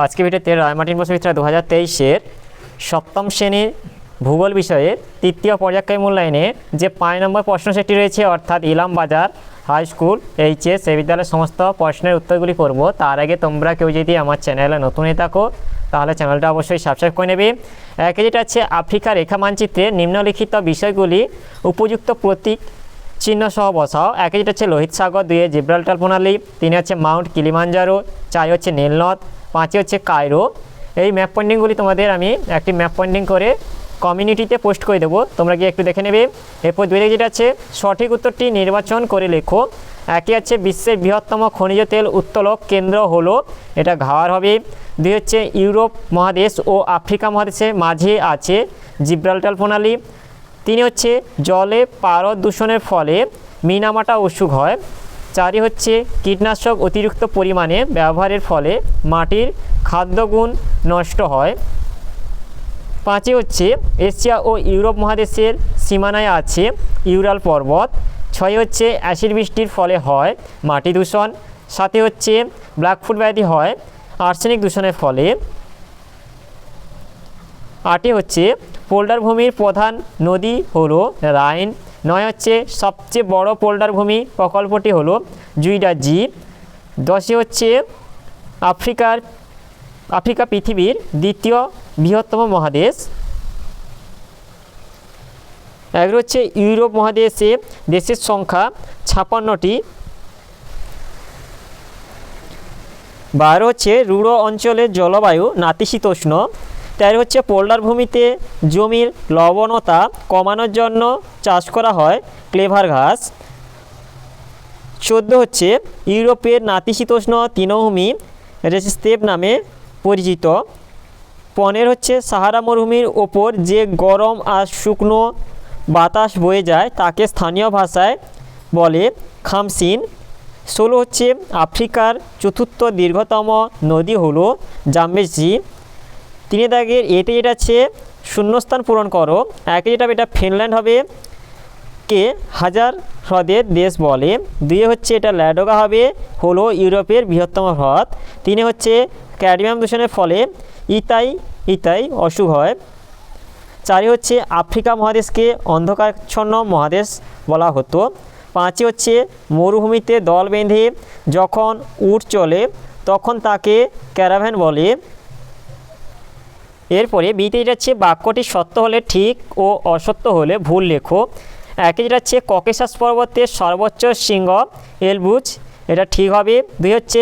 আজকে ভিডিওতে রায়মার্টিন বসুমিত্রা 2023-এর সপ্তম শ্রেণীর ভূগোল বিষয়ের তৃতীয় পর্যায়ক্রমিক মূল্যায়নে যে 5 নম্বর প্রশ্ন সেটটি রয়েছে, অর্থাৎ ইলাম বাজার হাই স্কুল এইচএস এই বিদ্যালয়ের সমস্ত প্রশ্নের উত্তরগুলি করব। তার আগে তোমরা কেউ যদি আমার চ্যানেলে নতুন হয়ে থাকো তাহলে চ্যানেলটা অবশ্যই সাবস্ক্রাইব করে নেবে। একে যেটা আছে আফ্রিকার রেখা মানচিত্রে নিম্নলিখিত বিষয়গুলি উপযুক্ত প্রতীক চিহ্ন সহ বসাও। একে যেটা হচ্ছে লোহিত সাগর, 2 জিব্রাল্টার প্রণালী, 3 হচ্ছে মাউন্ট কিলিমাঞ্জারো, 4 হচ্ছে নীলনদ, 5 হচ্ছে কায়রো। এই ম্যাপ পয়েন্টিংগুলি তোমাদের আমি একটি ম্যাপ পয়েন্টিং করে কমিউনিটিতে পোস্ট করে দেবো, তোমরা গিয়ে একটু দেখে নেবে। এরপর 2 যেটা আছে সঠিক উত্তরটি নির্বাচন করে লেখো। একে আছে বিশ্বের বৃহত্তম খনিজ তেল উত্তোলক কেন্দ্র হলো, এটা ঘাওয়ার হবে। 2 হচ্ছে ইউরোপ মহাদেশ ও আফ্রিকা মহাদেশের মাঝে আছে জিব্রাল্টার প্রণালী। 3 হচ্ছে জলে পারদ দূষণের ফলে মিনামাটা অসুখ হয়। 4 হচ্ছে কীটনাশক অতিরিক্ত পরিমাণে ব্যবহারের ফলে মাটির খাদ্যগুণ নষ্ট হয়। 5 হচ্ছে এশিয়া ও ইউরোপ মহাদেশের সীমানায় আছে ইউরাল পর্বত। 6 হচ্ছে অ্যাসিড বৃষ্টির ফলে হয় মাটি দূষণ। 7 হচ্ছে ব্ল্যাকফুট ব্যাধি হয় আর্সেনিক দূষণের ফলে। 8 হচ্ছে পোল্ডার ভূমির প্রধান নদী হলো রাইন। 9 হচ্ছে সবচেয়ে বড় পোল্ডার ভূমি প্রকল্পটি হলো জুইডাজি। 10 হচ্ছে আফ্রিকা পৃথিবীর দ্বিতীয় বৃহত্তম মহাদেশ। 11 হচ্ছে ইউরোপ মহাদেশে দেশের সংখ্যা 56টি। 12 হচ্ছে রুড়ো অঞ্চলের জলবায়ু নাতিশীতোষ্ণ। 13 হচ্ছে পোল্ডার ভূমিতে জমির লবণতা কমানোর জন্য চাষ করা হয় ক্লেভার ঘাস। 14 হচ্ছে ইউরোপের নাতিশীতোষ্ণ তৃণভূমি রেসস্তেপ নামে পরিচিত। 15 হচ্ছে সাহারা মরুভূমির ওপর যে গরম আর শুকনো বাতাস বয়ে যায় তাকে স্থানীয় ভাষায় বলে খামসিন। 16 হচ্ছে আফ্রিকার চতুর্থ দীর্ঘতম নদী হলো জাম্বেজি। 3 দাগের এতে যেটা আছে শূন্যস্থান পূরণ করো। একে যেটা এটা ফিনল্যান্ড হবে, কে হাজার হ্রদের দেশ বলে। 2 হচ্ছে এটা ল্যাডোগা হবে, হলো ইউরোপের বৃহত্তম হ্রদ। 3 হচ্ছে ক্যাডমিয়াম দূষণের ফলে ইতাই অসুখ হয়। 4 হচ্ছে আফ্রিকা মহাদেশকে অন্ধকারাচ্ছন্ন মহাদেশ বলা হতো। 5 হচ্ছে মরুভূমিতে দল বেঁধে যখন উট চলে তখন তাকে ক্যারাভ্যান বলে। এরপরে বিতে যেটা হচ্ছে বাক্যটি সত্য হলে ঠিক ও অসত্য হলে ভুল লেখো। একে যেটা হচ্ছে ককেশাস পর্বতের সর্বোচ্চ শৃঙ্গ এলবুজ, এটা ঠিক হবে। 2 হচ্ছে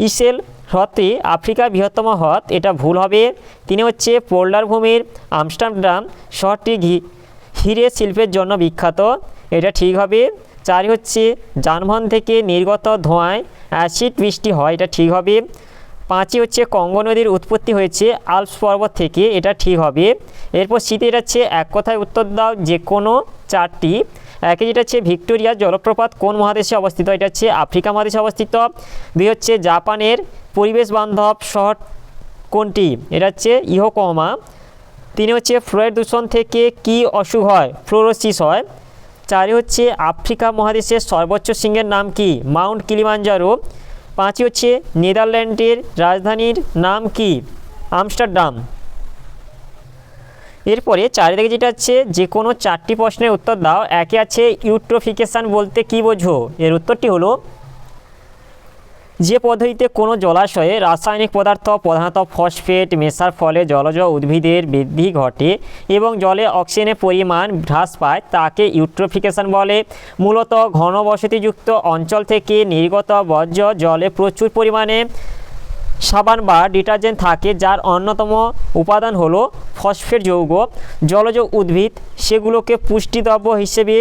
ইসেল হ্রদটি আফ্রিকার বৃহত্তম হ্রদ, এটা ভুল হবে। 3 হচ্ছে পোল্ডার ভূমির আমস্টারডাম শহরটি হিরে শিল্পের জন্য বিখ্যাত, এটা ঠিক হবে। 4 হচ্ছে যানবাহন থেকে নির্গত ধোঁয়ায় অ্যাসিড বৃষ্টি হয়, এটা ঠিক হবে। 5 হচ্ছে কঙ্গো নদীর উৎপত্তি হয়েছে আল্পস পর্বত থেকে, এটা ঠিক হবে। এরপর শীতে এটা হচ্ছে এক কথায় উত্তর দাও যে কোনো 4টি। একে যেটা হচ্ছে ভিক্টোরিয়া জলপ্রপাত কোন মহাদেশে অবস্থিত, এটা হচ্ছে আফ্রিকা মহাদেশে অবস্থিত। 2 হচ্ছে জাপানের পরিবেশ বান্ধব শহর কোনটি, এটা হচ্ছে ইয়োকোহামা। 3 হচ্ছে ফ্লোরাইড দূষণ থেকে কি অসুখ হয়, ফ্লোরোসিস হয়। 4 হচ্ছে আফ্রিকা মহাদেশের সর্বোচ্চ শৃঙ্গের নাম কি, মাউন্ট কিলিমাঞ্জারো। 5 হচ্ছে নেদারল্যান্ডের রাজধানীর নাম কি, আমস্টারডাম। এরপরে 4 থেকে যেটা আছে যে কোনো 4টি প্রশ্নের উত্তর দাও। একে আছে ইউট্রোফিকেশান বলতে কি বোঝো, এর উত্তরটি হলো যে পদ্ধতিতে কোনো জলাশয়ে রাসায়নিক পদার্থ প্রধানত ফসফেট মেশার ফলে জলজ উদ্ভিদের বৃদ্ধি ঘটে এবং জলে অক্সিজেনের পরিমাণ হ্রাস পায় তাকে ইউট্রোফিকেশান বলে। মূলত ঘনবসতিযুক্ত অঞ্চল থেকে নির্গত বর্জ্য জলে প্রচুর পরিমাণে সাবান বা ডিটারজেন্ট থাকে, যার অন্যতম উপাদান হলো ফসফেট যৌগ। জলজ উদ্ভিদ সেগুলোকে পুষ্টিদ্রব্য হিসেবে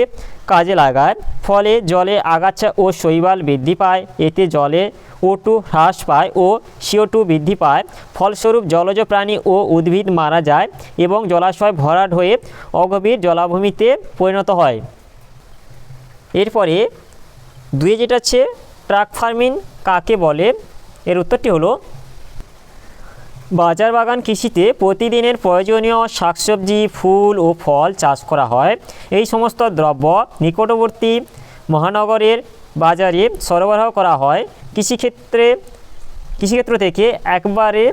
কাজে লাগায়, ফলে জলে আগাছা ও শৈবাল বৃদ্ধি পায়। এতে জলে O2 হ্রাস পায় ও CO2 বৃদ্ধি পায়। ফলস্বরূপ জলজ প্রাণী ও উদ্ভিদ মারা যায় এবং জলাশয় ভরাট হয়ে অগভীর জলাভূমিতে পরিণত হয়। এরপরে 2 যেটা আছে ট্রাক ফার্মিং কাকে বলে, এর উত্তরটি হলো বাজার বাগান কৃষিতে প্রতিদিনের প্রয়োজনীয় শাকসবজি ফুল ও ফল চাষ করা হয়। এই সমস্ত দ্রব্য নিকটবর্তী মহানগরের বাজারে সরবরাহ করা হয়। কৃষিক্ষেত্র থেকে একবারে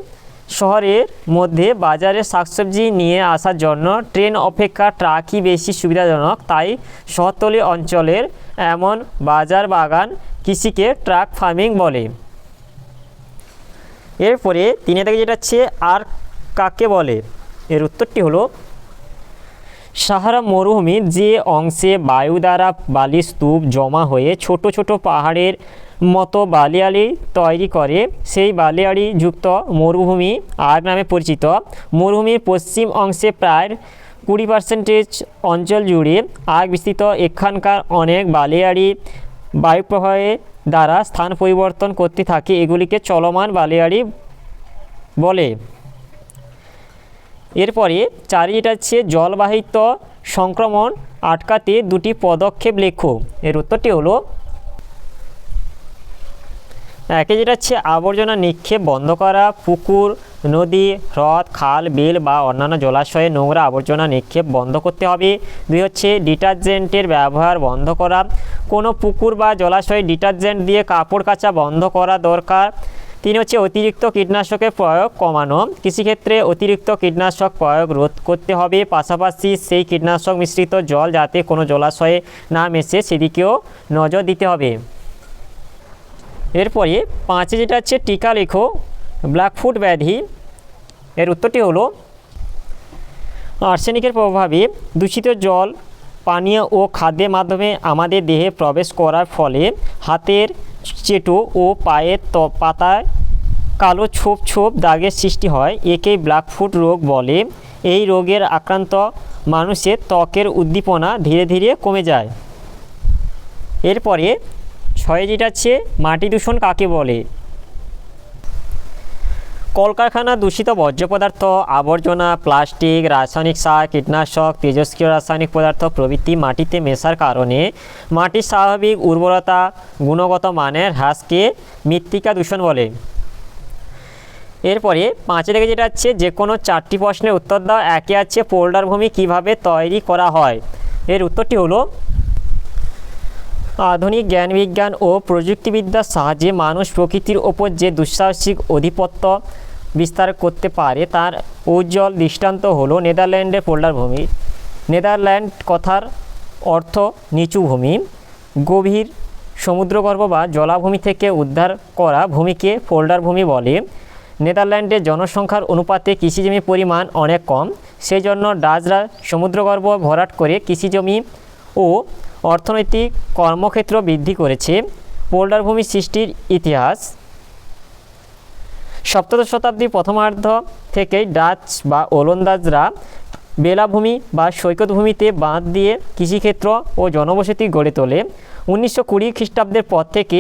শহরের মধ্যে বাজারে শাকসবজি নিয়ে আসার জন্য ট্রেন অপেক্ষা ট্রাকই বেশি সুবিধাজনক, তাই শহরতলি অঞ্চলের এমন বাজার বাগান কৃষিকে ট্রাক ফার্মিং বলে। এরপরে 3 থেকে যেটা হচ্ছে আর কাকে বলে, এর উত্তরটি হলো সাহারা মরুভূমির যে অংশে বায়ু দ্বারা বালি স্তূপ জমা হয়ে ছোট ছোট পাহাড়ের মতো বালিয়াড়ি তৈরি করে সেই বালিয়াড়ি যুক্ত মরুভূমি আর্ক নামে পরিচিত। মরুভূমির পশ্চিম অংশে প্রায় 20% অঞ্চল জুড়ে আর্ক বিস্তৃত। এখানকার অনেক বালিয়াড়ি বায়ুপ্রবাহের দ্বারা স্থান পরিবর্তন করতে থাকে, এগুলিকে চলমান বালিয়াড়ি বলে। এরপরে 4 যেটা হচ্ছে জলবাহিত সংক্রমণ আটকাতে 2টি পদক্ষেপ লেখো, এর উত্তরটি হলো একে যেটা হচ্ছে আবর্জনা নিক্ষেপ বন্ধ করা, পুকুর, নদী, হ্রদ, খাল, বিল বা অন্যান্য জলাশয়ে নোংরা আবর্জনা নিক্ষেপ বন্ধ করতে হবে। 2 হচ্ছে ডিটারজেন্টের ব্যবহার বন্ধ করা, কোনো পুকুর বা জলাশয়ে ডিটারজেন্ট দিয়ে কাপড় কাচা বন্ধ করা দরকার। 3 হচ্ছে অতিরিক্ত কীটনাশকের প্রয়োগ কমানো, কৃষিক্ষেত্রে অতিরিক্ত কীটনাশক প্রয়োগ রোধ করতে হবে, পাশাপাশি সেই কীটনাশক মিশ্রিত জল যাতে কোনো জলাশয়ে না মেশে সেদিকেও নজর দিতে হবে। এরপরে 5 যেটা হচ্ছে টিকা লেখো ব্ল্যাকফুট ব্যাধি, এর উত্তরটি হলো আর্সেনিকের প্রভাবে দূষিত জল পানীয় ও খাদ্যের মাধ্যমে আমাদের দেহে প্রবেশ করার ফলে হাতের চেটো ও পায়ের পাতায় কালো ছোপ ছোপ দাগের সৃষ্টি হয়, একেই ব্ল্যাকফুট রোগ বলে। এই রোগের আক্রান্ত মানুষের ত্বকের উদ্দীপনা ধীরে ধীরে কমে যায়। এরপরে 6 যেটা হচ্ছে মাটি দূষণ কাকে বলে, কলকারখানা দূষিত বর্জ্য পদার্থ, আবর্জনা, প্লাস্টিক, রাসায়নিক সার, কীটনাশক, তেজস্ক্রিয় রাসায়নিক পদার্থ প্রভৃতি মাটিতে মেশার কারণে মাটির স্বাভাবিক উর্বরতা গুণগত মানের হ্রাসকে মৃত্তিকা দূষণ বলে। এরপরে 5 থেকে যেটা হচ্ছে যে কোনো 4টি প্রশ্নের উত্তর দাও। একে আছে পোল্ডার ভূমি কীভাবে তৈরি করা হয়, এর উত্তরটি হলো আধুনিক জ্ঞান বিজ্ঞান ও প্রযুক্তিবিদ্যার সাহায্যে মানুষ প্রকৃতির ওপর যে দুঃসাহসিক আধিপত্য বিস্তার করতে পারে তার উজ্জ্বল দৃষ্টান্ত হলো নেদারল্যান্ডের পোল্ডার ভূমি। নেদারল্যান্ড কথার অর্থ নিচু ভূমি। গভীর সমুদ্রগর্ভ বা জলাভূমি থেকে উদ্ধার করা ভূমিকে পোল্ডার ভূমি বলে। নেদারল্যান্ডের জনসংখ্যার অনুপাতে কৃষিজমির পরিমাণ অনেক কম, সেই জন্য ডাচরা সমুদ্রগর্ভ ভরাট করে কৃষিজমি ও অর্থনৈতিক কর্মক্ষেত্র বৃদ্ধি করেছে। পোল্ডার ভূমি সৃষ্টির ইতিহাস 17 শতাব্দীর প্রথমার্ধ থেকেই ডাচ বা ওলন্দাজরা বেলাভূমি বা সৈকত ভূমিতে বাঁধ দিয়ে কৃষিক্ষেত্র ও জনবসতি গড়ে তোলে। 1920 খ্রিস্টাব্দের পর থেকে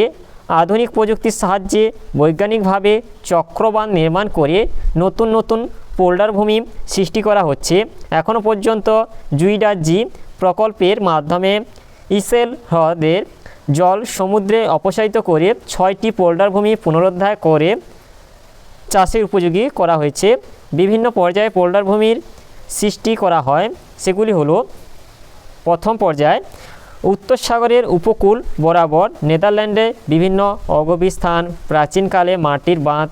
আধুনিক প্রযুক্তির সাহায্যে বৈজ্ঞানিকভাবে চক্রবান নির্মাণ করে নতুন নতুন পোল্ডার ভূমি সৃষ্টি করা হচ্ছে। এখনও পর্যন্ত জুইডাজি প্রকল্পের মাধ্যমে ইসেল হ্রদের জল সমুদ্রে অপসারিত করে 6টি পোল্ডার ভূমি পুনরুদ্ধার করে চাষের উপযোগী করা হয়েছে। বিভিন্ন পর্যায়ে পোল্ডার ভূমির সৃষ্টি করা হয়, সেগুলি হলো প্রথম পর্যায়ে উত্তর সাগরের উপকূল বরাবর নেদারল্যান্ডে বিভিন্ন অগভীর স্থান, প্রাচীনকালে মাটির বাঁধ,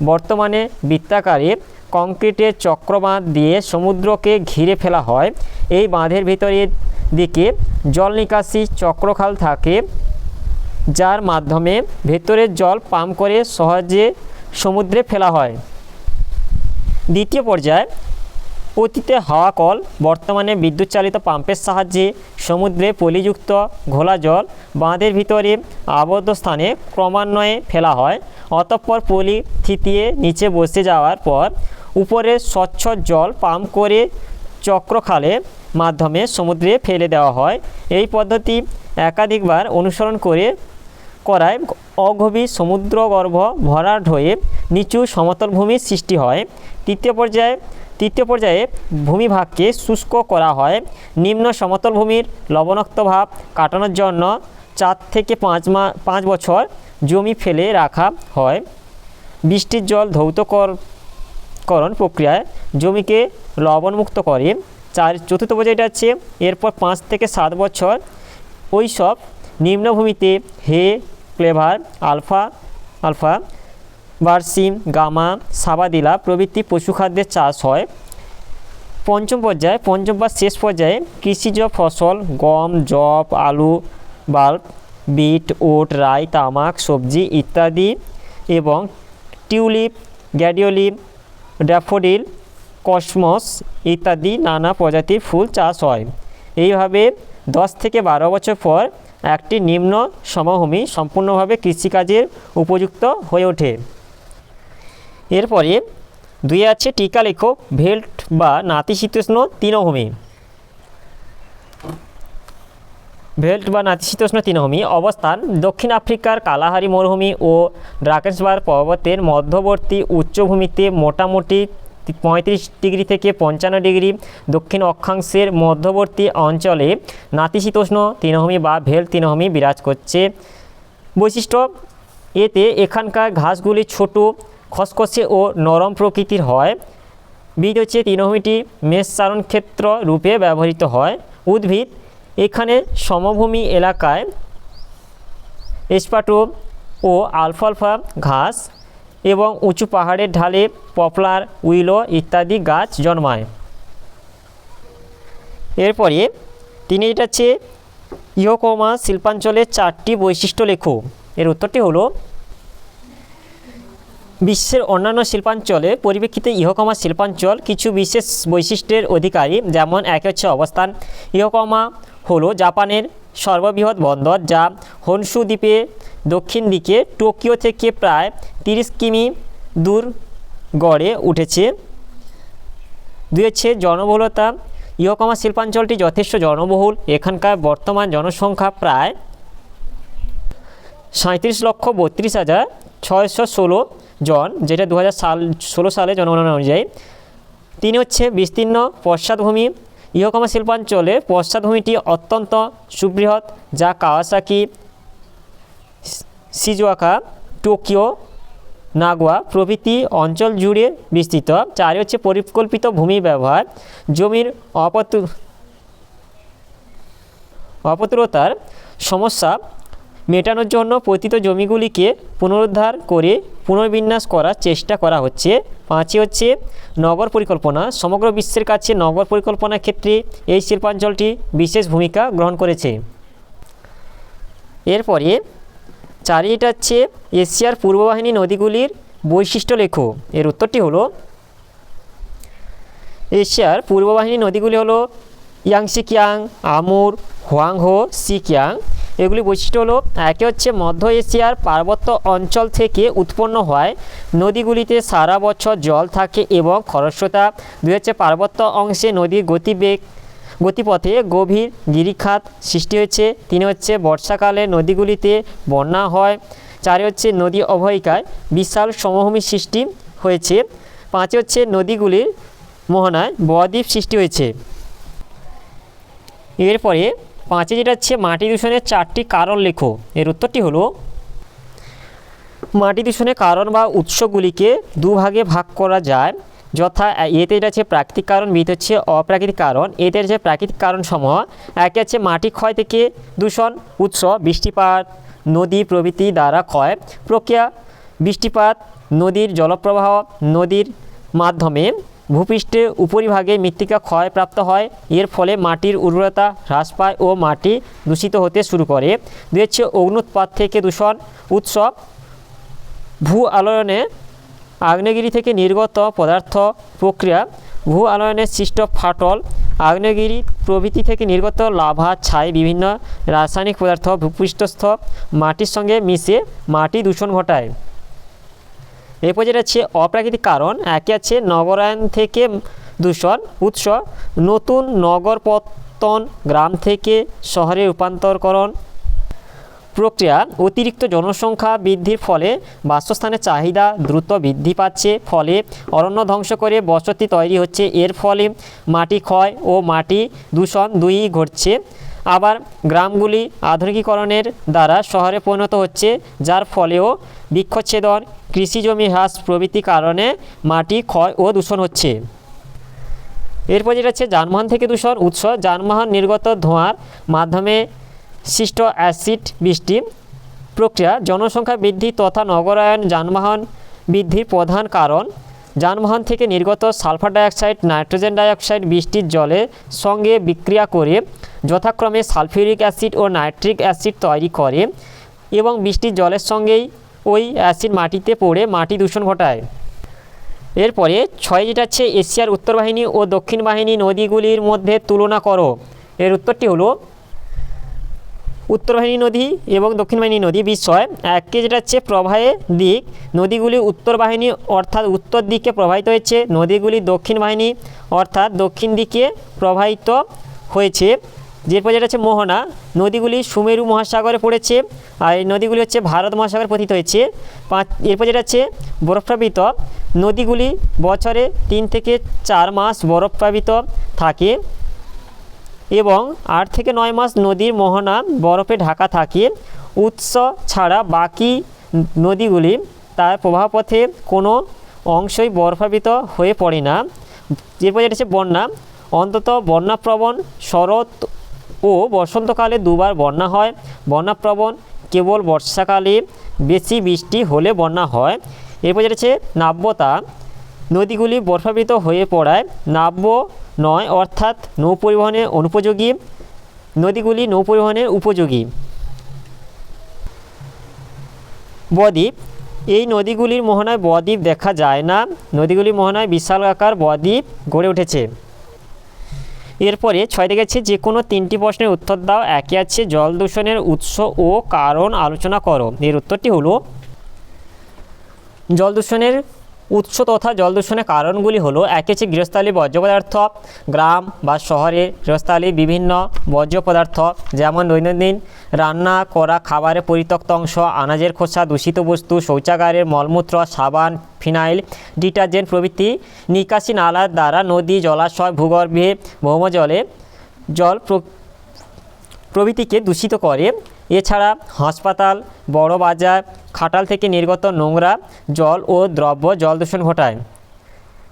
বর্তমানে বৃত্তাকারে কংক্রিটের চক্রবাঁধ দিয়ে সমুদ্রকে ঘিরে ফেলা হয়। এই বাঁধের ভিতরের দিকে জল নিকাশি চক্রখাল থাকে, যার মাধ্যমে ভেতরের জল পাম্প করে সহজে সমুদ্রে ফেলা হয়। দ্বিতীয় পর্যায়ে অতীতে হাওয়া কল, বর্তমানে বিদ্যুৎ চালিত পাম্পের সাহায্যে সমুদ্রে পলিযুক্ত ঘোলা জল বাঁধের ভিতরে আবদ্ধ স্থানে ক্রমান্বয়ে ফেলা হয়। অতঃপর পলি থিতিয়ে নিচে বসে যাওয়ার পর উপরে স্বচ্ছ জল পাম্প করে চক্রখালের মাধ্যমে সমুদ্রে ফেলে দেওয়া হয়। এই পদ্ধতি একাধিকবার অনুসরণ করায় অগভীর সমুদ্রগর্ভ ভরাট হয়ে নিচু সমতল ভূমির সৃষ্টি হয়। তৃতীয় পর্যায়ে ভূমিভাগকে শুষ্ক করা হয়। নিম্ন সমতল ভূমির লবণাক্ত ভাব কাটানোর জন্য 4 থেকে 5 বছর জমি ফেলে রাখা হয়। বৃষ্টির জল ধৌতকরণ প্রক্রিয়ায় জমিকে লবণমুক্ত করে। চতুর্থ পর্যায়ে এটা হচ্ছে এরপর 5 থেকে 7 বছর ওই সব নিম্নভূমিতে হে, ক্লেভার, আলফা বার্সিম, গামা, সাবাদিলা প্রভৃতি পশুখাদ্যের চাষ হয়। পঞ্চম বা শেষ পর্যায়ে কৃষিজ ফসল গম, যব, আলু, বাল্ব, বিট, ওট, রাই, তামাক, সবজি ইত্যাদি এবং টিউলিপ, গ্যাডিওলিপ, ড্যাফোডিল, কসমস ইত্যাদি নানা প্রজাতির ফুল চাষ হয়। এইভাবে 10 থেকে 12 বছর পর একটি নিম্ন সমভূমি সম্পূর্ণভাবে কৃষিকাজের উপযুক্ত হয়ে ওঠে। এরপরে 2 আছে টিকা লেখো ভেল্ট বা নাতিশীতোষ্ণ তৃণভূমি। ভেল্ট বা নাতিশীতোষ্ণ তৃণভূমি অবস্থান দক্ষিণ আফ্রিকার কালাহারি মরুভূমি ও ড্রাকেন্সবার্গ পর্বতের মধ্যবর্তী উচ্চভূমিতে মোটামুটি 35 ডিগ্রি থেকে 55 ডিগ্রি দক্ষিণ অক্ষাংশের মধ্যবর্তী অঞ্চলে নাতিশীতোষ্ণ তৃণভূমি বা ভেল্ট তৃণভূমি বিরাজ করছে। বৈশিষ্ট্য, এখানকার ঘাসগুলি ছোট, খসখসে ও নরম প্রকৃতির হয়। বীজ হচ্ছে তৃণভূমিটি মেষ চারণ ক্ষেত্র রূপে ব্যবহৃত হয়। উদ্ভিদ, এখানে সমভূমি এলাকায় এসপাটো ও আলফালফা ঘাস এবং উঁচু পাহাড়ের ঢালে পপলার, উইলো ইত্যাদি গাছ জন্মায়। এরপরে তিনি এটা হচ্ছে ইয়োকোমা শিল্পাঞ্চলের 4টি বৈশিষ্ট্য লেখো। এর উত্তরটি হলো বিশ্বের অন্যান্য শিল্পাঞ্চলে পরিপ্রেক্ষিতে ইয়োকোমা শিল্পাঞ্চল কিছু বিশেষ বৈশিষ্ট্যের অধিকারী। যেমন এক হচ্ছে অবস্থান। ইয়োকোমা হলো জাপানের সর্ববৃহৎ বন্দর, যা হনশু দ্বীপে দক্ষিণ দিকে টোকিও থেকে প্রায় 30 কিমি দূর গড়ে উঠেছে। 2 হচ্ছে জনবহুলতা। ইয়োকোমা শিল্পাঞ্চলটি যথেষ্ট জনবহুল। এখানকার বর্তমান জনসংখ্যা প্রায় 37,32,616 জন, যেটা 2016 সালে জনগণনা অনুযায়ী। 3 হচ্ছে বিস্তীর্ণ পশ্চাৎভূমি। ইয়োকোমা শিল্পাঞ্চলে পশ্চাৎভূমিটি অত্যন্ত সুবৃহৎ, যা কাওয়াসাকি, শিজুওকা, টোকিও, নাগোয়া প্রভৃতি অঞ্চল জুড়ে বিস্তৃত। 4 হচ্ছে পরিকল্পিত ভূমি ব্যবহার। জমির অপতুরতার সমস্যা মেটানোর জন্য পতিত জমিগুলিকে পুনরুদ্ধার করে পুনর্বিন্যাস করার চেষ্টা করা হচ্ছে। 5 হচ্ছে নগর পরিকল্পনা। সমগ্র বিশ্বের কাছে নগর পরিকল্পনার ক্ষেত্রে এই শিল্পাঞ্চলটি বিশেষ ভূমিকা গ্রহণ করেছে। এরপরে 4 এটা হচ্ছে এশিয়ার পূর্ববাহিনী নদীগুলির বৈশিষ্ট্য লেখো। এর উত্তরটি হলো এশিয়ার পূর্ববাহিনী নদীগুলি হলো ইয়াংশিকিয়াং, আমুর, হোয়াংহো, সিকিয়াং। এগুলি বৈশিষ্ট্য হলো, একে হচ্ছে মধ্য এশিয়ার পার্বত্য অঞ্চল থেকে উৎপন্ন হয়। নদীগুলিতে সারা বছর জল থাকে এবং খরস্রোতা। 2 হচ্ছে পার্বত্য অংশে নদীর গতিপথে গভীর গিরিখাত সৃষ্টি হয়েছে। 3 হচ্ছে বর্ষাকালে নদীগুলিতে বন্যা হয়। 4 হচ্ছে নদী অববাহিকায় বিশাল সমভূমি সৃষ্টি হয়েছে। 5 হচ্ছে নদীগুলির মোহনায় বদ্বীপ সৃষ্টি হয়েছে। এরপরে 5 যেটা হচ্ছে মাটি দূষণের 4টি কারণ লেখো। এর উত্তরটি হলো মাটি দূষণের কারণ বা উৎসগুলিকে 2 ভাগে ভাগ করা যায়, যথা এতে এটা হচ্ছে প্রাকৃতিক কারণ, বিতে হচ্ছে অপ্রাকৃতিক কারণ। এতে হচ্ছে প্রাকৃতিক কারণসমূহ, একে হচ্ছে মাটি ক্ষয় থেকে দূষণ উৎস, বৃষ্টিপাত, নদী প্রভৃতি দ্বারা ক্ষয় প্রক্রিয়া। বৃষ্টিপাত, নদীর জলপ্রবাহ, নদীর মাধ্যমে ভূপৃষ্ঠের উপরিভাগে মৃত্তিকা ক্ষয়প্রাপ্ত হয়। এর ফলে মাটির উর্বরতা হ্রাস পায় ও মাটি দূষিত হতে শুরু করে। 2 হচ্ছে অগ্নুৎপাত থেকে দূষণ উৎস, ভূ আলোড়নে আগ্নেয়গিরি থেকে নির্গত পদার্থ প্রক্রিয়া, ভূ আলোড়নে সৃষ্ট ফাটল, আগ্নেয়গিরি প্রভৃতি থেকে নির্গত লাভা, ছাই, বিভিন্ন রাসায়নিক পদার্থ ভূপৃষ্ঠস্থ মাটির সঙ্গে মিশে মাটি দূষণ ঘটায়। এরপর যেটা হচ্ছে অপ্রাকৃতিক কারণ, একে আছে নগরায়ন থেকে দূষণ উৎস, নতুন নগর পত্তন, গ্রাম থেকে শহরে রূপান্তরকরণ প্রক্রিয়া। অতিরিক্ত জনসংখ্যা বৃদ্ধির ফলে বাসস্থানের চাহিদা দ্রুত বৃদ্ধি পাচ্ছে, ফলে অরণ্য ধ্বংস করে বসতি তৈরি হচ্ছে। এর ফলে মাটি ক্ষয় ও মাটি দূষণ দুইই ঘটছে। আবার গ্রামগুলি আধুনিকীকরণের দ্বারা শহরে পরিণত হচ্ছে, যার ফলেও বৃক্ষচ্ছেদন, কৃষিজমি হ্রাস প্রভৃতি কারণে মাটি ক্ষয় ও দূষণ হচ্ছে। এরপর যেটা হচ্ছে যানবাহন থেকে দূষণ উৎস, যানবাহন নির্গত ধোঁয়ার মাধ্যমে সৃষ্ট অ্যাসিড বৃষ্টি প্রক্রিয়া। জনসংখ্যা বৃদ্ধি তথা নগরায়ন, যানবাহন বৃদ্ধির প্রধান কারণ যানবাহন থেকে নির্গত সালফার ডাইঅক্সাইড, নাইট্রোজেন ডাইঅক্সাইড বৃষ্টির জলের সঙ্গে বিক্রিয়া করে যথাক্রমে সালফিউরিক অ্যাসিড ও নাইট্রিক অ্যাসিড তৈরি করে এবং বৃষ্টির জলের সঙ্গেই ওই অ্যাসিড মাটিতে পড়ে মাটি দূষণ ঘটায়। এরপরে 6 যেটা হচ্ছে এশিয়ার উত্তর বাহিনী ও দক্ষিণ বাহিনী নদীগুলির মধ্যে তুলনা করো। এর উত্তরটি হলো উত্তর বাহিনী নদী এবং দক্ষিণ বাহিনী নদী বিষয়। একে যেটা হচ্ছে প্রবাহের দিক, নদীগুলি উত্তর বাহিনী অর্থাৎ উত্তর দিকে প্রবাহিত হয়েছে, নদীগুলি দক্ষিণ বাহিনী অর্থাৎ দক্ষিণ দিকে প্রবাহিত হয়েছে। যেরপর যেটা হচ্ছে মোহনা, নদীগুলি সুমেরু মহাসাগরে পড়েছে আর এই নদীগুলি হচ্ছে ভারত মহাসাগরে পতিত হয়েছে। এরপর যেটা হচ্ছে বরফপ্লাবিত, নদীগুলি বছরে 3 থেকে 4 মাস বরফপ্লাবিত থাকে এবং 8 থেকে 9 মাস নদীর মোহনা বরফে ঢাকা থাকে। উৎস ছাড়া বাকি নদীগুলি তার প্রবাহপথে কোনো অংশই বরফাবৃত হয়ে পড়ে না। এরপর যেটা হচ্ছে বন্যা, অন্তত বন্যাপ্রবণ শরৎ ও বসন্তকালে 2 বার বন্যা হয়। বন্যাপ্রবণ কেবল বর্ষাকালে বেশি বৃষ্টি হলে বন্যা হয়। এরপর যেটা হচ্ছে নাব্যতা, নদীগুলি বরফাবৃত হয়ে পড়ায় নাব্য নয় অর্থাৎ নৌ পরিবহনের অনুপযোগী, নদীগুলি নৌ পরিবহনের উপযোগী। বদ্বীপ, এই নদীগুলির মোহনায় বদ্বীপ দেখা যায় না, নদীগুলির মোহনায় বিশালাকার বদ্বীপ গড়ে উঠেছে। এরপরে 6 দেখেছে যে কোনো 3টি প্রশ্নের উত্তর দাও। একে আছে জল দূষণের উৎস ও কারণ আলোচনা করো। এর উত্তরটি হলো জল দূষণের উৎস তথা জল দূষণের কারণগুলি হলো, একে হচ্ছে গৃহস্থালী বর্জ্য পদার্থ, গ্রাম বা শহরে গৃহস্থালী বিভিন্ন বর্জ্য পদার্থ যেমন দৈনন্দিন রান্না করা খাবারের পরিত্যক্ত অংশ, আনাজের খোসা, দূষিত বস্তু, শৌচাগারের মলমূত্র, সাবান, ফিনাইল, ডিটারজেন্ট প্রভৃতি নিকাশি নালার দ্বারা নদী, জলাশয়, ভূগর্ভে ভৌমজলে জল প্রভৃতিকে দূষিত করে। এছাড়া হাসপাতাল, বড় বাজার, খাটাল থেকে নির্গত নোংরা জল ও দ্রব্য জল দূষণ ঘটায়।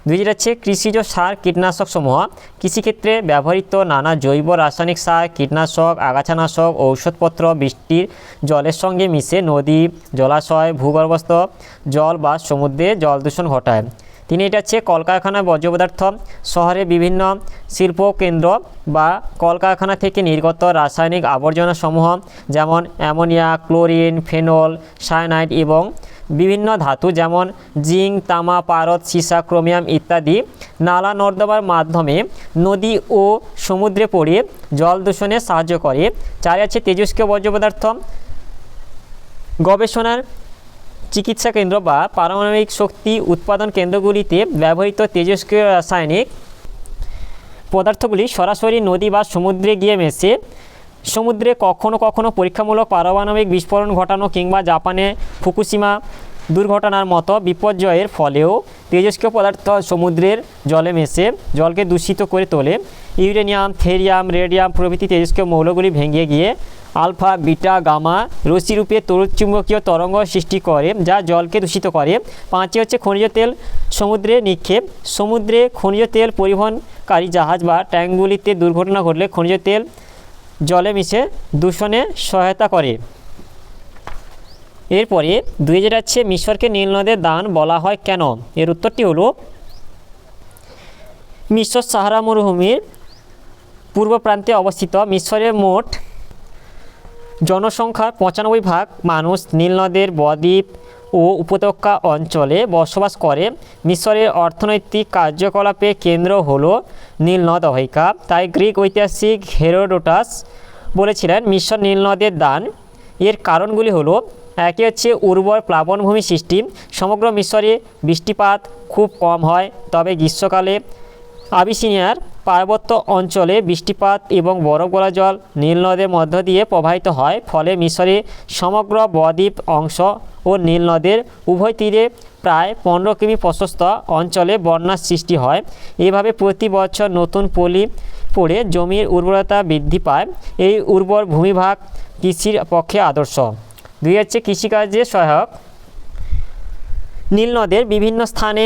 2 যেটা হচ্ছে কৃষিজ সার কীটনাশক সমূহ, কৃষিক্ষেত্রে ব্যবহৃত নানা জৈব রাসায়নিক সার, কীটনাশক, আগাছানাশক, ঔষধপত্র বৃষ্টির জলের সঙ্গে মিশে নদী, জলাশয়, ভূগর্ভস্থ জল বা সমুদ্রে জল দূষণ ঘটায়। 3 এটা হচ্ছে কলকারখানার বর্জ্য পদার্থ, শহরে বিভিন্ন শিল্প কেন্দ্র বা কলকারখানা থেকে নির্গত রাসায়নিক আবর্জনা সমূহ যেমন অ্যামোনিয়া, ক্লোরিন, ফেনল, সায়ানাইড এবং বিভিন্ন ধাতু যেমন জিঙ্ক, তামা, পারদ, সীসা, ক্রোমিয়াম ইত্যাদি নালা নর্দমার মাধ্যমে নদী ও সমুদ্রে পড়ে জল দূষণে সাহায্য করে। 4 আছে তেজস্ক্রিয় বর্জ্য পদার্থ, গবেষণার চিকিৎসা কেন্দ্র বা পারমাণবিক শক্তি উৎপাদন কেন্দ্রগুলিতে ব্যবহৃত তেজস্ক্রিয় রাসায়নিক পদার্থগুলি সরাসরি নদী বা সমুদ্রে গিয়ে মেশে। সমুদ্রে কখনো কখনো পরীক্ষামূলক পারমাণবিক বিস্ফোরণ ঘটানো কিংবা জাপানে ফুকুশিমা দুর্ঘটনার মতো বিপর্যয়ের ফলেও তেজস্ক্রিয় পদার্থ সমুদ্রের জলে মেশে জলকে দূষিত করে তোলে। ইউরেনিয়াম, থেরিয়াম, রেডিয়াম প্রভৃতি তেজস্ক্রিয় মৌলগুলি ভেঙে গিয়ে আলফা, বিটা, গামা রশ্মিরূপে তড়িৎচুম্বকীয় তরঙ্গ সৃষ্টি করে যা জলকে দূষিত করে। 5 হচ্ছে খনিজ তেল সমুদ্রে নিক্ষেপ, সমুদ্রে খনিজ তেল পরিবহনকারী জাহাজ বা ট্যাঙ্কগুলিতে দুর্ঘটনা ঘটলে খনিজ তেল জলে মিশে দূষণে সহায়তা করে। এরপরে 2 যেটা হচ্ছে মিশরকে নীল নদের দান বলা হয় কেন। এর উত্তরটি হলো মিশর সাহারা মরুভূমির পূর্ব প্রান্তে অবস্থিত। মিশরের মোট জনসংখ্যার 95% মানুষ নীল নদের বদ্বীপ ও উপত্যকা অঞ্চলে বসবাস করে। মিশরের অর্থনৈতিক কার্যকলাপের কেন্দ্র হলো নীল নদ অববাহিকা। তাই গ্রিক ঐতিহাসিক হেরোডোটাস বলেছিলেন মিশর নীল নদের দান। এর কারণগুলি হলো, একে হচ্ছে উর্বর প্লাবনভূমি সৃষ্টি, সমগ্র মিশরে বৃষ্টিপাত খুব কম হয়, তবে গ্রীষ্মকালে আবিসিনিয়ার পার্বত্য অঞ্চলে বৃষ্টিপাত এবং বরফ গলা জল নীল নদের মধ্য দিয়ে প্রবাহিত হয়। ফলে মিশরে সমগ্র বদ্বীপ অংশ ও নীল নদের উভয় তীরে প্রায় 15 কিমি প্রশস্ত অঞ্চলে বন্যার সৃষ্টি হয়। এভাবে প্রতি বছর নতুন পলি পড়ে জমির উর্বরতা বৃদ্ধি পায়। এই উর্বর ভূমিভাগ কৃষির পক্ষে আদর্শ। 2 হচ্ছে কৃষিকার্যে সহায়ক। নীল নদের বিভিন্ন স্থানে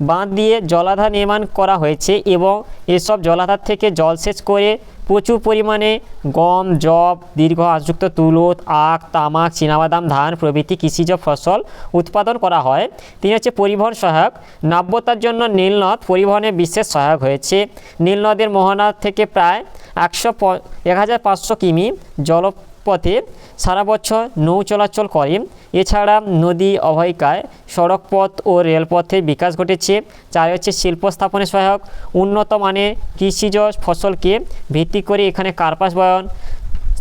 বাঁধ দিয়ে জলাধার নির্মাণ করা হয়েছে এবং এসব জলাধার থেকে জলসেচ করে প্রচুর পরিমাণে গম, যব, দীর্ঘ আঁশযুক্ত তুলো, আখ, তামাক, চীনাবাদাম, ধান প্রভৃতি কৃষিজ ফসল উৎপাদন করা হয়। তিনি হচ্ছে পরিবহন সহায়ক। নাব্যতার জন্য নীলনদ পরিবহনে বিশেষ সহায়ক হয়েছে। নীলনদের মোহনা থেকে প্রায় 1500 কিমি জলপথে সারা বছর নৌ চলাচল করে। এছাড়া নদী অববাহিকায় সড়কপথ ও রেলপথের বিকাশ ঘটেছে। 4 হচ্ছে শিল্প স্থাপনে সহায়ক। উন্নত মানের কৃষিজ ফসলকে ভিত্তি করে এখানে কার্পাস বয়ন,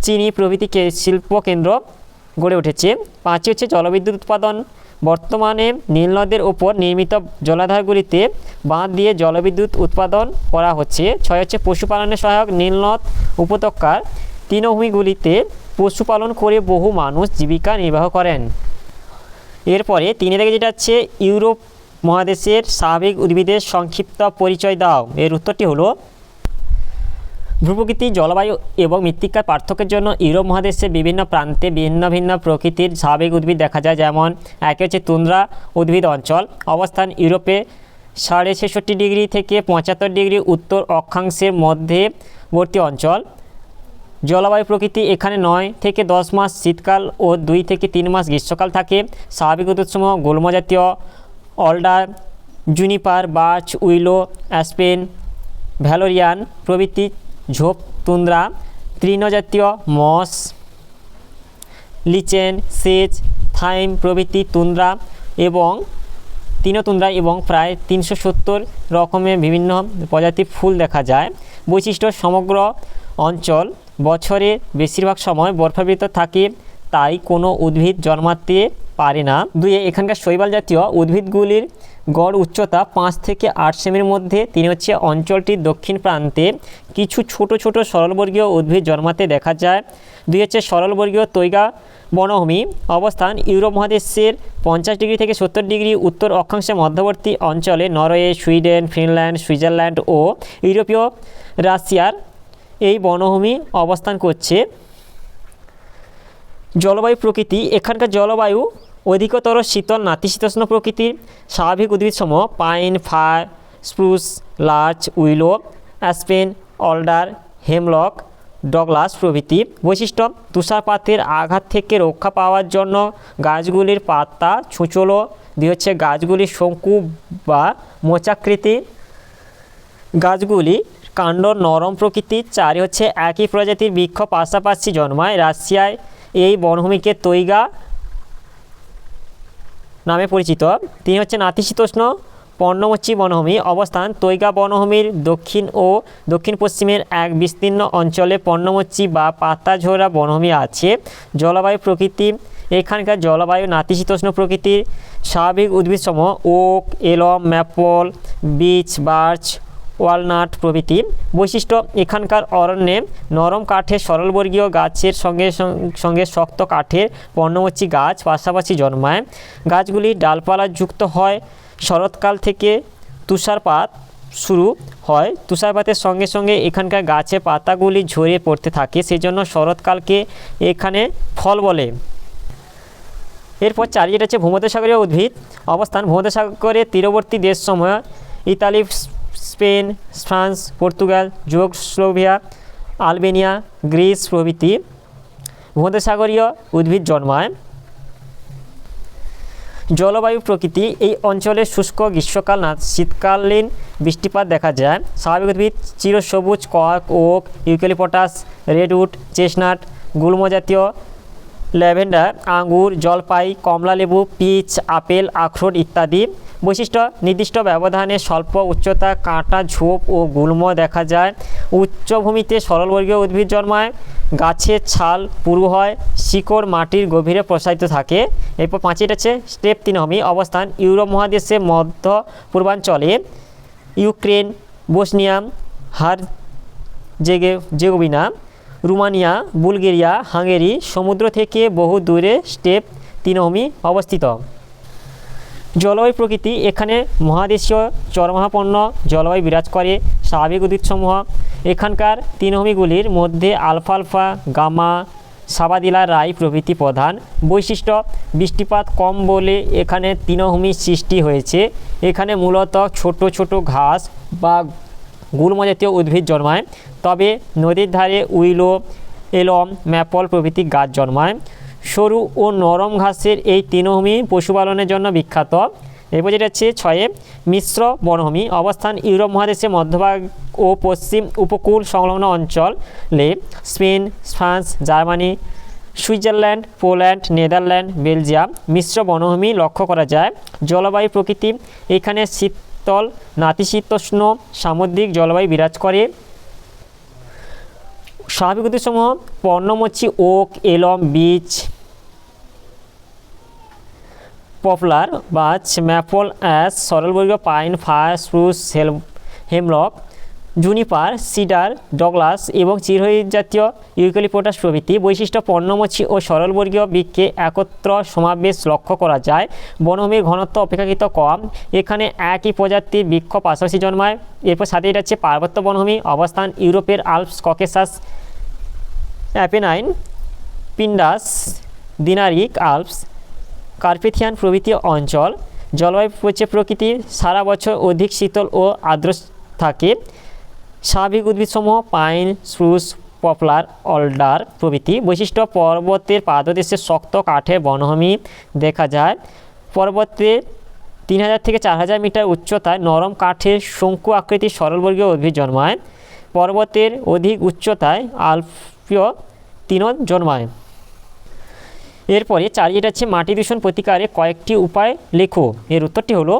চিনি প্রভৃতি শিল্পকেন্দ্র গড়ে উঠেছে। 5 হচ্ছে জলবিদ্যুৎ উৎপাদন। বর্তমানে নীলনদের ওপর নির্মিত জলাধারগুলিতে বাঁধ দিয়ে জলবিদ্যুৎ উৎপাদন করা হচ্ছে। 6 হচ্ছে পশুপালনের সহায়ক। নীলনদ উপত্যকার তৃণভূমিগুলিতে পশুপালন করে বহু মানুষ জীবিকা নির্বাহ করেন। এরপরে 3 থেকে যেটা হচ্ছে ইউরোপ মহাদেশের স্বাভাবিক উদ্ভিদের সংক্ষিপ্ত পরিচয় দাও। এর উত্তরটি হলো ভূপ্রকৃতি, জলবায়ু এবং মৃত্তিকার পার্থক্যের জন্য ইউরোপ মহাদেশের বিভিন্ন প্রান্তে ভিন্ন ভিন্ন প্রকৃতির স্বাভাবিক উদ্ভিদ দেখা যায়। যেমন একে হচ্ছে তুন্দ্রা উদ্ভিদ অঞ্চল, অবস্থান ইউরোপে 66.5 ডিগ্রি থেকে 75 ডিগ্রি উত্তর অক্ষাংশের মধ্যবর্তী অঞ্চল। জলবায়ু প্রকৃতি এখানে 9 থেকে 10 মাস শীতকাল ও 2 থেকে 3 মাস গ্রীষ্মকাল থাকে। স্বাভাবিক উদ্ভিদসমূহ গুল্মজাতীয়, অলডার, জুনিপার, বার্চ, উইলো, অ্যাসপেন, ভ্যালোরিয়ান প্রভৃতি। ঝোপ তুন্দ্রা, তৃণজাতীয় মস, লিচেন, সেজ, থাইম প্রভৃতি তুন্দ্রা এবং তৃণতুন্দ্রা এবং প্রায় 370 রকমের বিভিন্ন প্রজাতির ফুল দেখা যায়। বৈশিষ্ট্য: সমগ্র অঞ্চল বছরের বেশিরভাগ সময় বরফাবৃত থাকে, তাই কোনো উদ্ভিদ জন্মাতে পারে না। 2 এখানকার শৈবাল জাতীয় উদ্ভিদগুলির গড় উচ্চতা 5 থেকে 8 সেমির মধ্যে। 3 হচ্ছে অঞ্চলটির দক্ষিণ প্রান্তে কিছু ছোট ছোট সরলবর্গীয় উদ্ভিদ জন্মাতে দেখা যায়। 2 হচ্ছে সরলবর্গীয় তৈগা বনভূমি, অবস্থান ইউরোপ মহাদেশের 50 ডিগ্রি থেকে 70 ডিগ্রি উত্তর অক্ষাংশের মধ্যবর্তী অঞ্চলে। নরওয়ে, সুইডেন, ফিনল্যান্ড, সুইজারল্যান্ড ও ইউরোপীয় রাশিয়ার এই বনভূমি অবস্থান করছে। জলবায়ু প্রকৃতি এখানকার জলবায়ু অধিকতর শীতল নাতিশীতোষ্ণ প্রকৃতির। স্বাভাবিক উদ্ভিদসমূহ pine, fir, spruce, larch, willow, aspen, alder, hemlock, Douglas প্রভৃতি। বৈশিষ্ট্য: তুষারপাতের আঘাত থেকে রক্ষা পাওয়ার জন্য গাছগুলির পাতা ছুঁচলো। 2 হচ্ছে গাছগুলি শঙ্কু বা মোচাকৃতি, গাছগুলি কাণ্ড নরম প্রকৃতির। 4 হচ্ছে একই প্রজাতির বৃক্ষ পাশাপাশি জন্মায়। রাশিয়ায় এই বনভূমিকে তৈগা নামে পরিচিত। 3 হচ্ছে নাতিশীতোষ্ণ পর্ণমোচী বনভূমি, অবস্থান তৈগা বনভূমির দক্ষিণ ও দক্ষিণ পশ্চিমের এক বিস্তীর্ণ অঞ্চলে পর্ণমোচী বা পাতাঝরা বনভূমি আছে। জলবায়ু প্রকৃতি এখানকার জলবায়ু নাতিশীতোষ্ণ প্রকৃতির। স্বাভাবিক উদ্ভিদসমূহ ওক, এলম, ম্যাপল, বিচ, বার্চ, ওয়ালনাট প্রভৃতি। বৈশিষ্ট্য: এখানকার অরণ্যে নরম কাঠের সরলবর্গীয় গাছের সঙ্গে সঙ্গে শক্ত কাঠের পর্ণমোচী গাছ পাশাপাশি জন্মায়। গাছগুলি ডালপালা যুক্ত হয়। শরৎকাল থেকে তুষারপাত শুরু হয়। তুষারপাতের সঙ্গে সঙ্গে এখানকার গাছের পাতাগুলি ঝরে পড়তে থাকে, সেজন্য শরৎকালকে এখানে ফল বলে। এরপর 4 যেটা হচ্ছে ভূমধ্যসাগরীয় উদ্ভিদ, অবস্থান ভূমধ্যসাগরের তীরবর্তী দেশসমূহ Italy, Spain, France, Portugal, Yugoslavia, Albania, Greece প্রভৃতি ভূমধ্যসাগরীয় উদ্ভিদ জন্মায়। জলবায়ু প্রকৃতি এই অঞ্চলে শুষ্ক গ্রীষ্মকাল না শীতকালীন বৃষ্টিপাত দেখা যায়। স্বাভাবিক উদ্ভিদ চিরসবুজ কক, ওক, ইউক্যালিপটাস, রেডউড, চেস্টনাট, গুল্মজাতীয়, ল্যাভেন্ডার, আঙ্গুর, জলপাই, কমলালেবু, পিচ, আপেল, আখরোট ইত্যাদি। বৈশিষ্ট্য: নির্দিষ্ট ব্যবধানে স্বল্প উচ্চতা কাঁটা, ঝোপ ও গুল্ম দেখা যায়। উচ্চভূমিতে সরলবর্গীয় উদ্ভিদ জন্মায়। গাছের ছাল পুরু হয়, শিকড় মাটির গভীরে প্রসারিত থাকে। এরপর 5 হচ্ছে স্টেপ তৃণভূমি, অবস্থান ইউরোপ মহাদেশের মধ্য পূর্বাঞ্চলে Ukraine, Bosnia, Herzegovina, Romania, Bulgaria, Hungary সমুদ্র থেকে বহু দূরে স্টেপ তৃণভূমি অবস্থিত। জলবায়ু প্রকৃতি এখানে মহাদেশীয় চরমহাপন্ন জলবায়ু বিরাজ করে। স্বাভাবিক উদ্ভিদসমূহ এখানকার তৃণভূমিগুলির মধ্যে আলফালফা, গামা, সাবাদিলা রাই প্রভৃতি প্রধান। বৈশিষ্ট্য, বৃষ্টিপাত কম বলে এখানে তৃণভূমির সৃষ্টি হয়েছে। এখানে মূলত ছোট ছোট ঘাস বা গুল্ম জাতীয় উদ্ভিদ জন্মায়, তবে নদীর ধারে উইলো, এলম, ম্যাপল প্রভৃতি গাছ জন্মায়। সরু ও নরম ঘাসের এই তৃণভূমি পশুপালনের জন্য বিখ্যাত। এরপর যেটা হচ্ছে 6, মিশ্র বনভূমি। অবস্থান ইউরোপ মহাদেশের মধ্যভাগ ও পশ্চিম উপকূল সংলগ্ন অঞ্চলে Spain, France, Germany, Switzerland, Poland, Netherland, Belgium. মিশ্র বনভূমি লক্ষ্য করা যায়। জলবায়ু প্রকৃতি, এখানে শীতল নাতিশীতোষ্ণ সামুদ্রিক জলবায়ু বিরাজ করে। স্বাভাবিক উদ্ভিদসমূহ পর্ণমোচী, oak, elm, beech, poplar, birch, maple, ash, সরলবর্গীয় pine, fir, spruce, hemlock, juniper, cedar, Douglas এবং চিরহরিৎ জাতীয় ইউক্যালিপটাস প্রভৃতি। বৈশিষ্ট্য, পর্ণমোচী ও সরলবর্গীয় বৃক্ষে একত্র সমাবেশ লক্ষ্য করা যায়। বনভূমির ঘনত্ব অপেক্ষাকৃত কম। এখানে একই প্রজাতির বৃক্ষ পাশাপাশি জন্মায়। এরপর সাথে এটা হচ্ছে পার্বত্য বনভূমি। অবস্থান ইউরোপের Alps, Caucasus, Apennine, পিন্ডাস, দিনারিক Alps, Carpathian প্রভৃতি অঞ্চল। জলবায়ু প্রকৃতি সারা বছর অধিক শীতল ও আর্দ্র থাকে। স্বাভাবিক উদ্ভিদসমূহ পাইন, স্প্রুস, পপলার, অলডার প্রভৃতি। বৈশিষ্ট্য, পর্বতের পাদদেশে শক্ত কাঠের বনভূমি দেখা যায়। পর্বতে 3000 থেকে 4000 মিটার উচ্চতায় নরম কাঠের শঙ্কু আকৃতির সরলবর্গীয় উদ্ভিদ জন্মায়। পর্বতের অধিক উচ্চতায় আল্পীয় তৃণ জন্মায়। এরপরে 4 যেটা হচ্ছে মাটি দূষণ প্রতিকারে কয়েকটি উপায় লেখো। এর উত্তরটি হলো,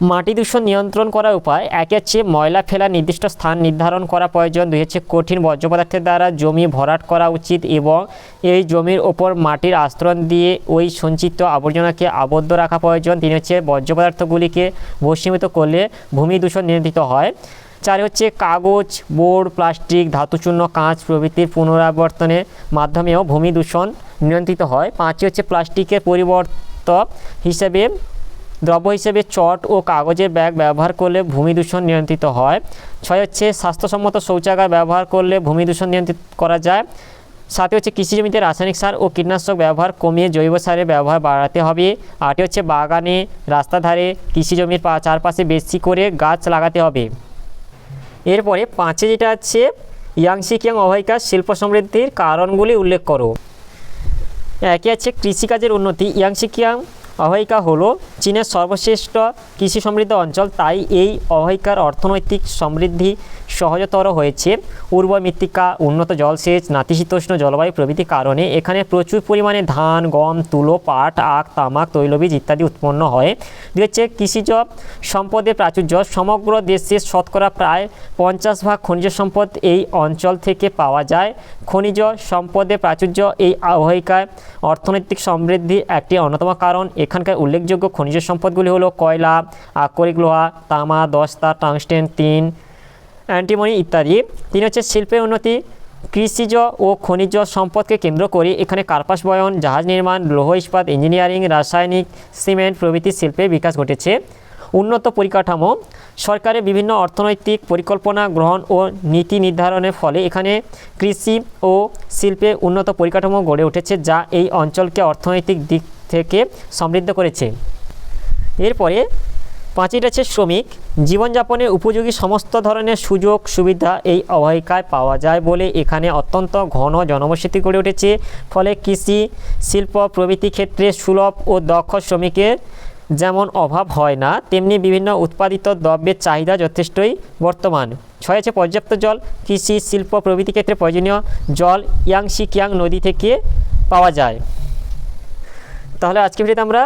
মাটি দূষণ নিয়ন্ত্রণ করার উপায়। 1 হচ্ছে ময়লা ফেলার নির্দিষ্ট স্থান নির্ধারণ করা প্রয়োজন। 2 হচ্ছে কঠিন বর্জ্য পদার্থের দ্বারা জমি ভরাট করা উচিত এবং এই জমির ওপর মাটির আস্তরণ দিয়ে ওই সঞ্চিত আবর্জনাকে আবদ্ধ রাখা প্রয়োজন। 3 হচ্ছে বর্জ্য পদার্থগুলিকে ভস্মীভূত করলে ভূমি দূষণ নিয়ন্ত্রিত হয়। 4 হচ্ছে কাগজ, বোর্ড, প্লাস্টিক, ধাতুচূর্ণ, কাঁচ প্রভৃতির পুনরাবর্তনের মাধ্যমেও ভূমি দূষণ নিয়ন্ত্রিত হয়। 5 হচ্ছে প্লাস্টিকের পরিবর্তক হিসেবে দ্রব্য হিসেবে চট ও কাগজের ব্যাগ ব্যবহার করলে ভূমি দূষণ নিয়ন্ত্রিত হয়। 6 হচ্ছে স্বাস্থ্যসম্মত শৌচাগার ব্যবহার করলে ভূমি দূষণ নিয়ন্ত্রিত করা যায়। 7 হচ্ছে কৃষি জমিতে রাসায়নিক সার ও কীটনাশক ব্যবহার কমিয়ে জৈব সারের ব্যবহার বাড়াতে হবে। 8 হচ্ছে বাগানে, রাস্তার ধারে, কৃষি জমির চারপাশে বেশি করে গাছ লাগাতে হবে। এরপরে 5 যেটা আছে ইয়াংশি কিয়াং অববাহিকার শিল্প সমৃদ্ধির কারণগুলি উল্লেখ করো। 1 আছে কৃষিকাজের উন্নতি। ইয়াংশি কিয়াং অববাহিকা হলো চীনের সর্বশ্রেষ্ঠ কৃষি সমৃদ্ধ অঞ্চল, তাই এই অববাহিকার অর্থনৈতিক সমৃদ্ধি সহজতর হয়েছে। উর্বর মৃত্তিকা, উন্নত জলসেচ, নাতিশীতোষ্ণ জলবায়ু প্রভৃতি কারণে এখানে প্রচুর পরিমাণে ধান, গম, তুলো, পাট, আখ, তামাক, তৈলবীজ ইত্যাদি উৎপন্ন হয়। 2 হচ্ছে কৃষিজ সম্পদের প্রাচুর্য। সমগ্র দেশের শতকরা প্রায় 50% খনিজ সম্পদ এই অঞ্চল থেকে পাওয়া যায়। খনিজ সম্পদের প্রাচুর্য এই অববাহিকায় অর্থনৈতিক সমৃদ্ধির একটি অন্যতম কারণ। এখানকার উল্লেখযোগ্য খনিজ সম্পদগুলি হলো কয়লা, আকরিক লোহা, তামা, দস্তা, টাংস্টেন, টিন, অ্যান্টিমনি ইত্যাদি। 3 হচ্ছে শিল্পের উন্নতি। কৃষিজ ও খনিজ সম্পদকে কেন্দ্র করে এখানে কার্পাস বয়ন, জাহাজ নির্মাণ, লৌহ ইস্পাত, ইঞ্জিনিয়ারিং, রাসায়নিক, সিমেন্ট প্রভৃতি শিল্পের বিকাশ ঘটেছে। উন্নত পরিকাঠামো। সরকারের বিভিন্ন অর্থনৈতিক পরিকল্পনা গ্রহণ ও নীতি নির্ধারণের ফলে এখানে কৃষি ও শিল্পে উন্নত পরিকাঠামো গড়ে উঠেছে, যা এই অঞ্চলকে অর্থনৈতিক দিক থেকে সমৃদ্ধ করেছে। এরপরে 5 আছে শ্রমিক। জীবনযাপনের উপযোগী সমস্ত ধরনের সুযোগ সুবিধা এই অববাহিকায় পাওয়া যায় বলে এখানে অত্যন্ত ঘন জনবসতি গড়ে উঠেছে। ফলে কৃষি, শিল্প প্রভৃতি ক্ষেত্রে সুলভ ও দক্ষ শ্রমিকের যেমন অভাব হয় না, তেমনি বিভিন্ন উৎপাদিত দ্রব্যের চাহিদা যথেষ্টই বর্তমান। 6 আছে পর্যাপ্ত জল। কৃষি, শিল্প প্রভৃতি ক্ষেত্রে প্রয়োজনীয় জল ইয়াংশি কিয়াং নদী থেকে পাওয়া যায়। তাহলে আজকে ভিডিওতে আমরা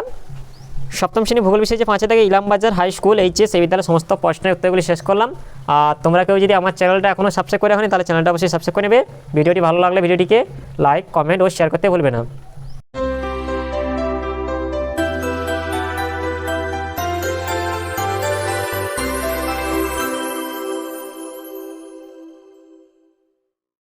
সপ্তম শ্রেণী ভূগোল বিষয়ে যে 5 থেকে ইলামবাজার হাই স্কুল এইচএস এই বিদ্যালয়ের সমস্ত প্রশ্নের উত্তরগুলি শেষ করলাম। আর তোমরা কেউ যদি আমার চ্যানেলটা এখনও সাবস্ক্রাইব করে রাখনি তাহলে চ্যানেলটা অবশ্যই সাবস্ক্রাইব করে নেবে। ভিডিওটি ভালো লাগলে ভিডিওটিকে লাইক, কমেন্ট ও শেয়ার করতে ভুলবে না।